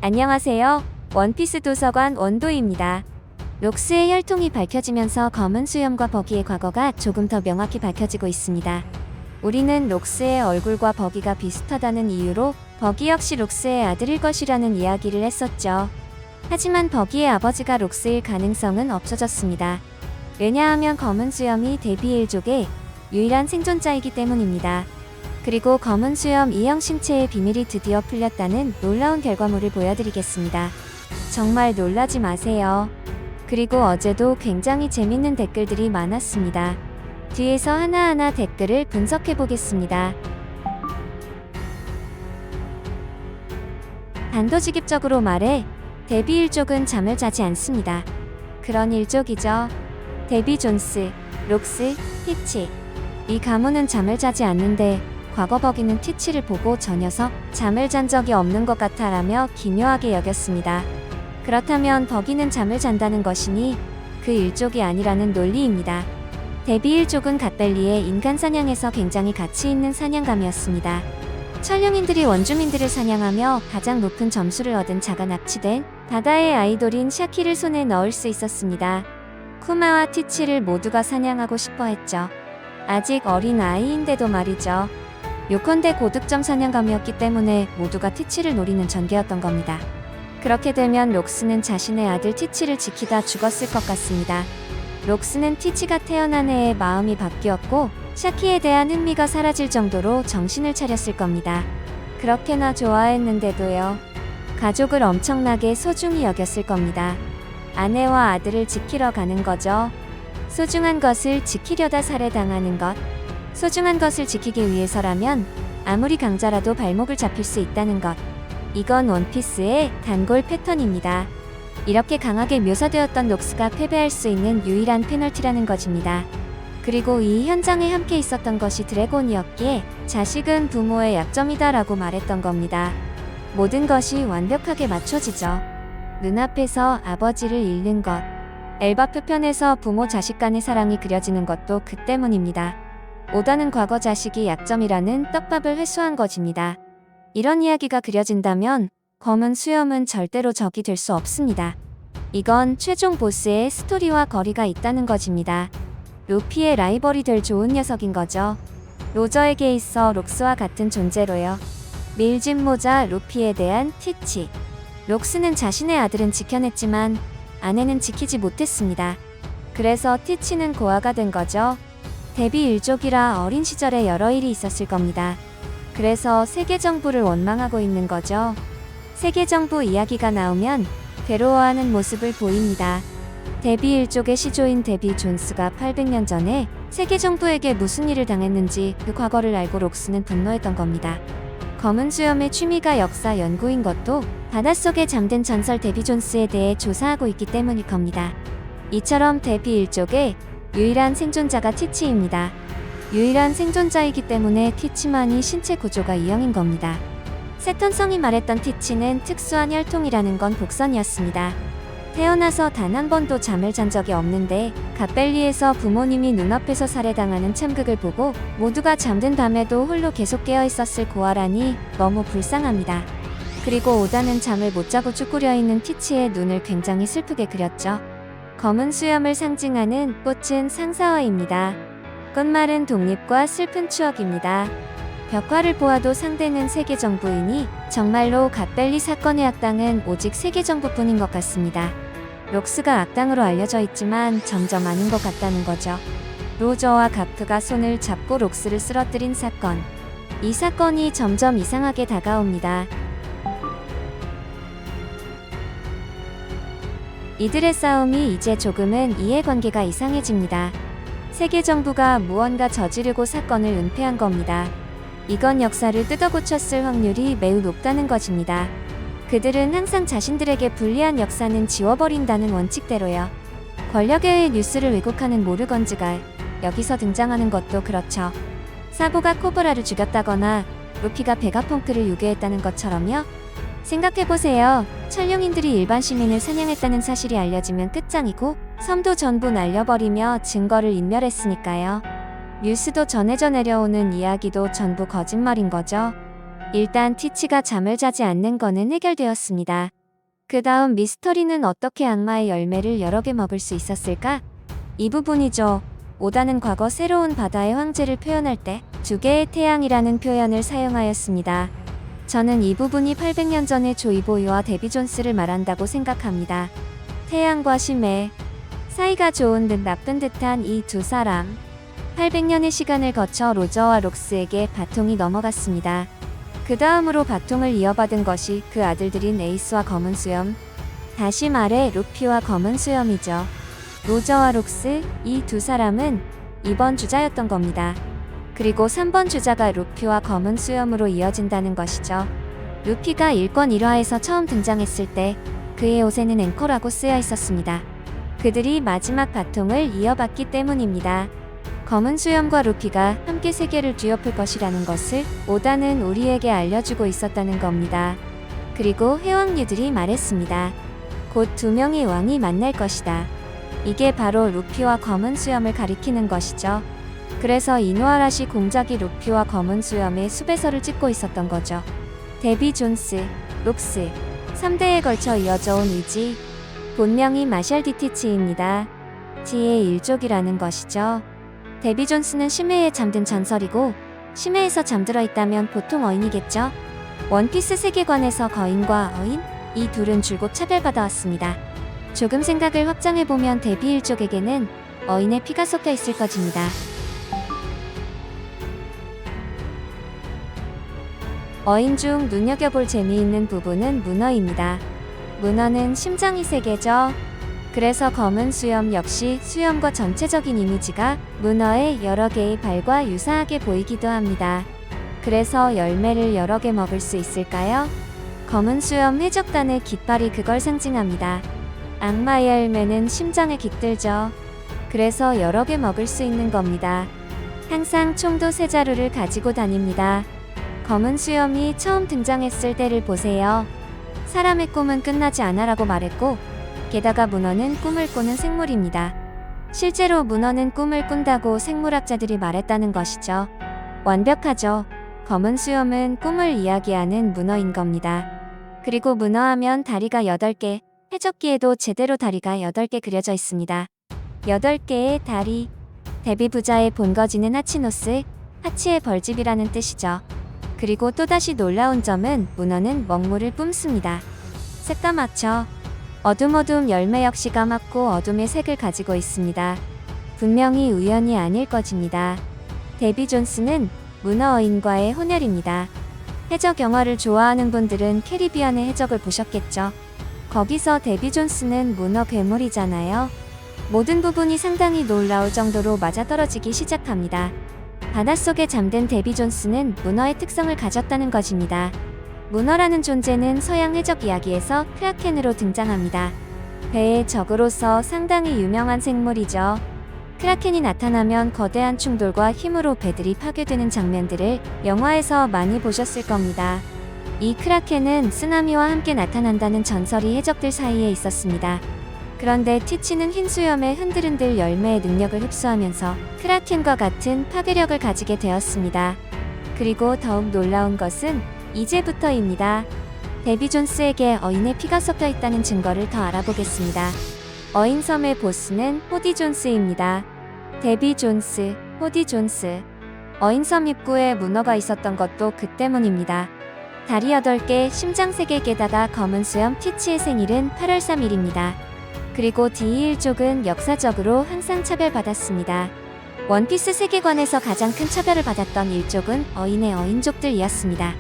안녕하세요. 원피스 도서관 원도입니다. 록스의 혈통이 밝혀지면서 검은 수염과 버기의 과거가 조금 더 명확히 밝혀지고 있습니다. 우리는 록스의 얼굴과 버기가 비슷하다는 이유로 버기 역시 록스의 아들일 것이라는 이야기를 했었죠. 하지만 버기의 아버지가 록스일 가능성은 없어졌습니다. 왜냐하면 검은 수염이 데비일족의 유일한 생존자이기 때문입니다. 그리고 검은 수염 E형 신체의 비밀이 드디어 풀렸다는 놀라운 결과물을 보여드리겠습니다. 정말 놀라지 마세요. 그리고 어제도 굉장히 재밌는 댓글들이 많았습니다. 뒤에서 하나하나 댓글을 분석해보겠습니다. 단도직입적으로 말해 데비 일족은 잠을 자지 않습니다. 그런 일족이죠. 데비 존스, 록스, 티치. 이 가문은 잠을 자지 않는데 과거 버기는 티치를 보고 저 녀석 잠을 잔 적이 없는 것 같아 라며 기묘하게 여겼습니다. 그렇다면 버기는 잠을 잔다는 것이니 그 일족이 아니라는 논리입니다. 데비 일족은 갓벨리의 인간 사냥에서 굉장히 가치 있는 사냥감이었습니다. 천령인들이 원주민들을 사냥하며 가장 높은 점수를 얻은 자가 납치된 바다의 아이돌인 샤키를 손에 넣을 수 있었습니다. 쿠마와 티치를 모두가 사냥하고 싶어 했죠. 아직 어린 아이인데도 말이죠. 요컨대 고득점 사냥감이었기 때문에 모두가 티치를 노리는 전개였던 겁니다. 그렇게 되면 록스는 자신의 아들 티치를 지키다 죽었을 것 같습니다. 록스는 티치가 태어난 해에 마음이 바뀌었고 샤키에 대한 흥미가 사라질 정도로 정신을 차렸을 겁니다. 그렇게나 좋아했는데도요. 가족을 엄청나게 소중히 여겼을 겁니다. 아내와 아들을 지키러 가는 거죠. 소중한 것을 지키려다 살해당하는 것. 소중한 것을 지키기 위해서라면 아무리 강자라도 발목을 잡힐 수 있다는 것. 이건 원피스의 단골 패턴입니다. 이렇게 강하게 묘사되었던 록스가 패배할 수 있는 유일한 페널티라는 것입니다. 그리고 이 현장에 함께 있었던 것이 드래곤이었기에 자식은 부모의 약점이다 라고 말했던 겁니다. 모든 것이 완벽하게 맞춰지죠. 눈앞에서 아버지를 잃는 것. 엘바 표편에서 부모 자식 간의 사랑이 그려지는 것도 그 때문입니다. 오다는 과거 자식이 약점이라는 떡밥을 회수한 것입니다. 이런 이야기가 그려진다면 검은 수염은 절대로 적이 될 수 없습니다. 이건 최종 보스의 스토리와 거리가 있다는 것입니다. 루피의 라이벌이 될 좋은 녀석인 거죠. 로저에게 있어 록스와 같은 존재로요. 밀짚 모자 루피에 대한 티치. 록스는 자신의 아들은 지켜냈지만 아내는 지키지 못했습니다. 그래서 티치는 고아가 된 거죠. 데비 일족이라 어린 시절에 여러 일이 있었을 겁니다. 그래서 세계정부를 원망하고 있는 거죠. 세계정부 이야기가 나오면 괴로워하는 모습을 보입니다. 데비 일족의 시조인 데비 존스가 800년 전에 세계정부에게 무슨 일을 당했는지 그 과거를 알고 록스는 분노했던 겁니다. 검은 수염의 취미가 역사 연구인 것도 바닷속에 잠든 전설 데비 존스에 대해 조사하고 있기 때문일 겁니다. 이처럼 데비 일족의 유일한 생존자가 티치입니다. 유일한 생존자이기 때문에 티치만이 신체 구조가 E형인 겁니다. 세턴성이 말했던 티치는 특수한 혈통이라는 건 복선이었습니다. 태어나서 단 한 번도 잠을 잔 적이 없는데 갓벨리에서 부모님이 눈앞에서 살해당하는 참극을 보고 모두가 잠든 밤에도 홀로 계속 깨어 있었을 고아라니 너무 불쌍합니다. 그리고 오다는 잠을 못 자고 쭈그려 있는 티치의 눈을 굉장히 슬프게 그렸죠. 검은 수염을 상징하는 꽃은 상사화입니다. 끝말은 독립과 슬픈 추억입니다. 벽화를 보아도 상대는 세계정부이니 정말로 갓벨리 사건의 악당은 오직 세계정부뿐인 것 같습니다. 록스가 악당으로 알려져 있지만 점점 아닌 것 같다는 거죠. 로저와 가프가 손을 잡고 록스를 쓰러뜨린 사건. 이 사건이 점점 이상하게 다가옵니다. 이들의 싸움이 이제 조금은 이해관계가 이상해집니다. 세계정부가 무언가 저지르고 사건을 은폐한 겁니다. 이건 역사를 뜯어고쳤을 확률이 매우 높다는 것입니다. 그들은 항상 자신들에게 불리한 역사는 지워버린다는 원칙대로요. 권력에 의해 뉴스를 왜곡하는 모르건즈가 여기서 등장하는 것도 그렇죠. 사보가 코브라를 죽였다거나 루피가 베가펑크를 유괴했다는 것처럼요. 생각해보세요. 천령인들이 일반 시민을 사냥했다는 사실이 알려지면 끝장이고 섬도 전부 날려버리며 증거를 인멸했으니까요. 뉴스도 전해져 내려오는 이야기도 전부 거짓말인 거죠. 일단 티치가 잠을 자지 않는 거는 해결되었습니다. 그 다음 미스터리는 어떻게 악마의 열매를 여러 개 먹을 수 있었을까? 이 부분이죠. 오다는 과거 새로운 바다의 황제를 표현할 때 두 개의 태양이라는 표현을 사용하였습니다. 저는 이 부분이 800년 전의 조이보이와 데비 존스를 말한다고 생각합니다. 태양과 심해, 사이가 좋은 듯 나쁜 듯한 이 두 사람. 800년의 시간을 거쳐 로저와 록스에게 바통이 넘어갔습니다. 그 다음으로 바통을 이어받은 것이 그 아들들인 에이스와 검은 수염, 다시 말해 루피와 검은 수염이죠. 로저와 록스, 이 두 사람은 2번 주자였던 겁니다. 그리고 3번 주자가 루피와 검은 수염으로 이어진다는 것이죠. 루피가 1권 1화에서 처음 등장했을 때 그의 옷에는 앵커라고 쓰여 있었습니다. 그들이 마지막 바통을 이어받기 때문입니다. 검은 수염과 루피가 함께 세계를 뒤엎을 것이라는 것을 오다는 우리에게 알려주고 있었다는 겁니다. 그리고 해왕류들이 말했습니다. 곧 두 명의 왕이 만날 것이다. 이게 바로 루피와 검은 수염을 가리키는 것이죠. 그래서 이누아라시 공작이 루피와 검은 수염의 수배설을 찍고 있었던 거죠. 데비 존스, 록스, 3대에 걸쳐 이어져 온 의지, 본명이 마샬 디티치입니다. D의 일족이라는 것이죠. 데비 존스는 심해에 잠든 전설이고 심해에서 잠들어 있다면 보통 어인이겠죠. 원피스 세계관에서 거인과 어인? 이 둘은 줄곧 차별받아왔습니다. 조금 생각을 확장해보면 데비 일족에게는 어인의 피가 섞여 있을 것입니다. 어인 중 눈여겨볼 재미있는 부분은 문어입니다. 문어는 심장이 세 개죠. 그래서 검은 수염 역시 수염과 전체적인 이미지가 문어의 여러 개의 발과 유사하게 보이기도 합니다. 그래서 열매를 여러 개 먹을 수 있을까요? 검은 수염 해적단의 깃발이 그걸 상징합니다. 악마의 열매는 심장에 깃들죠. 그래서 여러 개 먹을 수 있는 겁니다. 항상 총도 세 자루를 가지고 다닙니다. 검은 수염이 처음 등장했을 때를 보세요. 사람의 꿈은 끝나지 않아라고 말했고 게다가 문어는 꿈을 꾸는 생물입니다. 실제로 문어는 꿈을 꾼다고 생물학자들이 말했다는 것이죠. 완벽하죠. 검은 수염은 꿈을 이야기하는 문어인 겁니다. 그리고 문어하면 다리가 8개, 해적기에도 제대로 다리가 8개 그려져 있습니다. 8개의 다리. 데비 부자의 본거지는 하치노스, 하치의 벌집이라는 뜻이죠. 그리고 또다시 놀라운 점은 문어는 먹물을 뿜습니다. 새까맣죠? 어둠 열매 역시 까맣고 어둠의 색을 가지고 있습니다. 분명히 우연이 아닐 것입니다. 데비 존스는 문어 어인과의 혼혈입니다. 해적 영화를 좋아하는 분들은 캐리비안의 해적을 보셨겠죠? 거기서 데비 존스는 문어 괴물이잖아요. 모든 부분이 상당히 놀라울 정도로 맞아떨어지기 시작합니다. 바닷속에 잠든 데비 존스는 문어의 특성을 가졌다는 것입니다. 문어라는 존재는 서양 해적 이야기에서 크라켄으로 등장합니다. 배의 적으로서 상당히 유명한 생물이죠. 크라켄이 나타나면 거대한 충돌과 힘으로 배들이 파괴되는 장면들을 영화에서 많이 보셨을 겁니다. 이 크라켄은 쓰나미와 함께 나타난다는 전설이 해적들 사이에 있었습니다. 그런데 티치는 흰 수염의 흔들흔들 열매의 능력을 흡수하면서 크라켄과 같은 파괴력을 가지게 되었습니다. 그리고 더욱 놀라운 것은 이제부터입니다. 데비 존스에게 어인의 피가 섞여 있다는 증거를 더 알아보겠습니다. 어인섬의 보스는 호디 존스입니다. 데비 존스, 호디 존스. 어인섬 입구에 문어가 있었던 것도 그 때문입니다. 다리 8개, 심장 3개에다가 검은 수염 티치의 생일은 8월 3일입니다. 그리고 D1족은 역사적으로 항상 차별받았습니다. 원피스 세계관에서 가장 큰 차별을 받았던 일족은 어인의 어인족들이었습니다.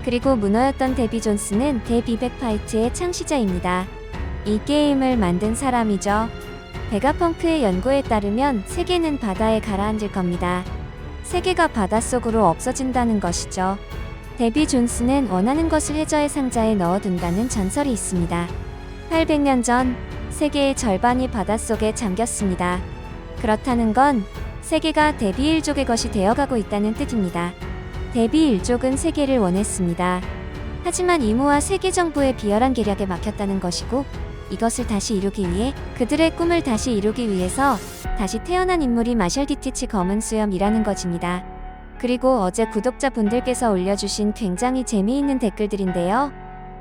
그리고 문어였던 데비 존스는 데비백파이트의 창시자입니다. 이 게임을 만든 사람이죠. 베가펑크의 연구에 따르면 세계는 바다에 가라앉을 겁니다. 세계가 바닷속으로 없어진다는 것이죠. 데비 존스는 원하는 것을 해저의 상자에 넣어둔다는 전설이 있습니다. 800년 전 세계의 절반이 바닷속에 잠겼습니다. 그렇다는 건 세계가 데비 일족의 것이 되어가고 있다는 뜻입니다. 데비 일족은 세계를 원했습니다. 하지만 이무와 세계 정부의 비열한 계략에 막혔다는 것이고 이것을 다시 이루기 위해 그들의 꿈을 다시 이루기 위해서 다시 태어난 인물이 마샬 디티치 검은 수염이라는 것입니다. 그리고 어제 구독자분들께서 올려주신 굉장히 재미있는 댓글들인데요.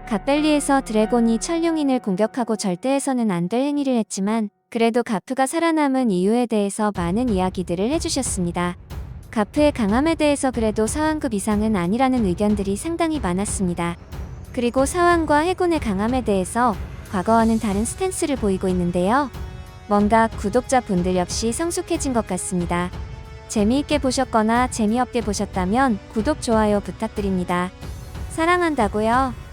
갓벨리에서 드래곤이 천룡인을 공격하고 절대 해서는 안 될 행위를 했지만 그래도 가프가 살아남은 이유에 대해서 많은 이야기들을 해주셨습니다. 가프의 강함에 대해서 그래도 사왕급 이상은 아니라는 의견들이 상당히 많았습니다. 그리고 사왕과 해군의 강함에 대해서 과거와는 다른 스탠스를 보이고 있는데요. 뭔가 구독자분들 역시 성숙해진 것 같습니다. 재미있게 보셨거나 재미없게 보셨다면 구독, 좋아요 부탁드립니다. 사랑한다고요.